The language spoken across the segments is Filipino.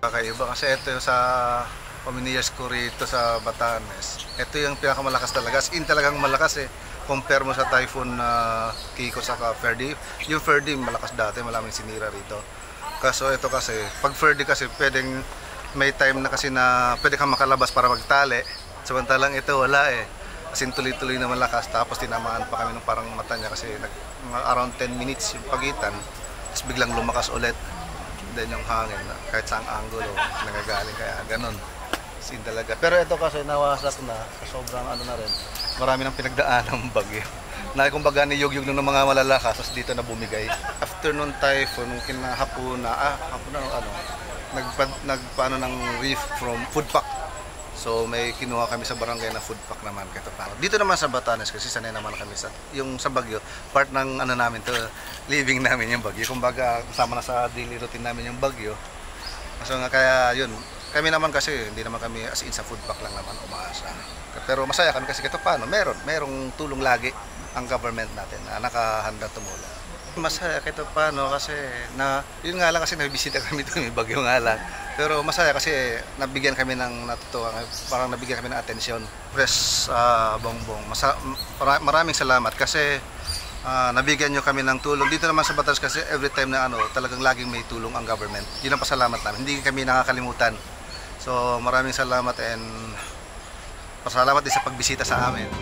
Kakaiba kasi ito yung sa pamiliyas ko rito sa Batanes. Ito yung pinakamalakas talaga. As in talagang malakas eh. Compare mo sa Typhoon Kiko saka Ferdy. Yung Ferdy malakas dati, maraming sinira rito. Kaso ito kasi, pag Ferdy kasi pwedeng may time na kasi na pwede kang makalabas para magtali. Samantalang ito wala eh. As in tuloy-tuloy na malakas. Tapos tinamaan pa kami ng parang mata niya kasi around 10 minutes yung pagitan. Tapos biglang lumakas ulit. Then yung hangin na kahit saang angulo nagagaling kaya ganun sin talaga. Pero ito kasi nawasak na sobrang ano na rin, marami nang pinagdaan ng bagyo na kumbaga niyog-yog ng mga malalakas tapos dito na bumigay after nung typhoon nung kinahapon na nagpaano ng reef from food pack. So may kinuha kami sa barangay na food pack naman kahit paano. Dito naman sa Batanes kasi sanay naman kami sa yung sa bagyo, part ng ano namin to, living namin yung bagyo. Kumbaga kasama na sa daily routine namin yung bagyo. So nga kaya yun, kami naman kasi hindi naman kami as in sa food pack lang naman umaasa. Pero masaya kami kasi kahit paano, merong tulong lagi ang government natin na nakahanda tumulong. Masaya kahit paano kasi na yun nga lang kasi nabibisita kami doon, may bagyo nga lang. Pero masaya kasi nabigyan kami ng natutuwa, parang nabigyan kami ng atensyon. Press Bongbong, maraming salamat kasi nabigyan nyo kami ng tulong. Dito naman sa Batas kasi every time na talagang laging may tulong ang government. Yun ang pasalamat namin, hindi kami nakakalimutan. So maraming salamat and pasalamat din sa pagbisita sa amin.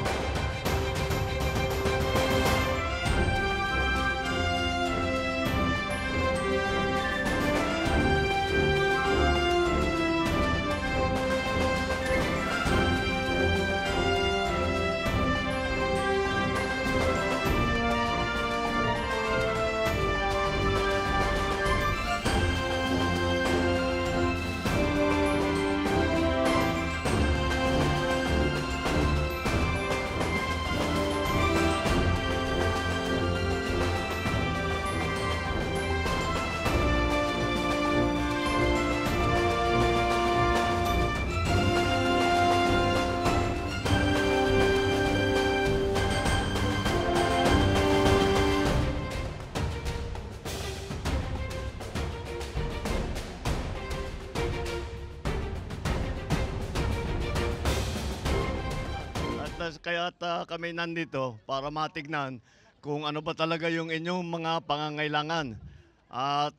Kaya kami nandito para matignan kung ano ba talaga yung inyong mga pangangailangan. At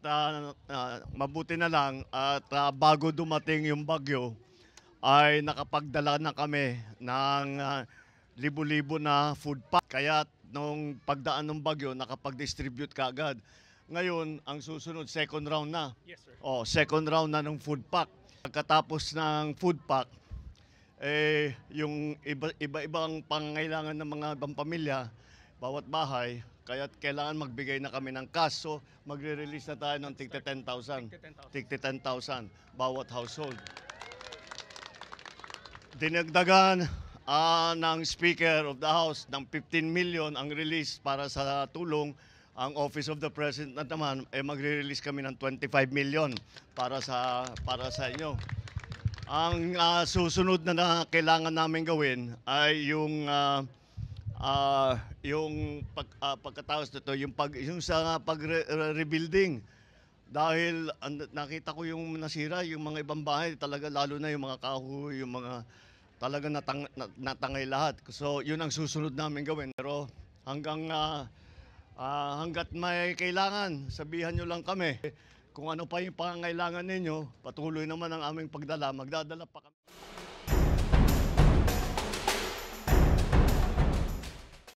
mabuti na lang at bago dumating yung bagyo ay nakapagdala na kami ng libo-libo na food pack. Kaya nung pagdaan ng bagyo nakapag-distribute kaagad. Ngayon ang susunod second round na. Yes, sir. Second round na ng food pack. Pagkatapos ng food pack yung iba-ibang pangangailangan ng mga ibang pamilya, bawat bahay, kaya kailangan magbigay na kami ng cash. So magre-release na tayo ng tigte 10,000. Tigte 10,000 bawat household. Dinagdagan ng Speaker of the House ng 15 million ang release para sa tulong. Ang Office of the President na naman magre-release kami ng 25 million para sa inyo. Ang susunod na kailangan namin gawin ay yung pagkatapos nito, yung sa pag-rebuilding. Dahil nakita ko yung nasira, yung mga ibang bahay, talaga lalo na yung mga kahoy, yung mga talaga natangay lahat. So yun ang susunod namin gawin. Pero hanggat may kailangan, sabihan nyo lang kami. Kung ano pa yung pangangailangan ninyo, patuloy naman ang aming pagdala. Magdadala pa kami.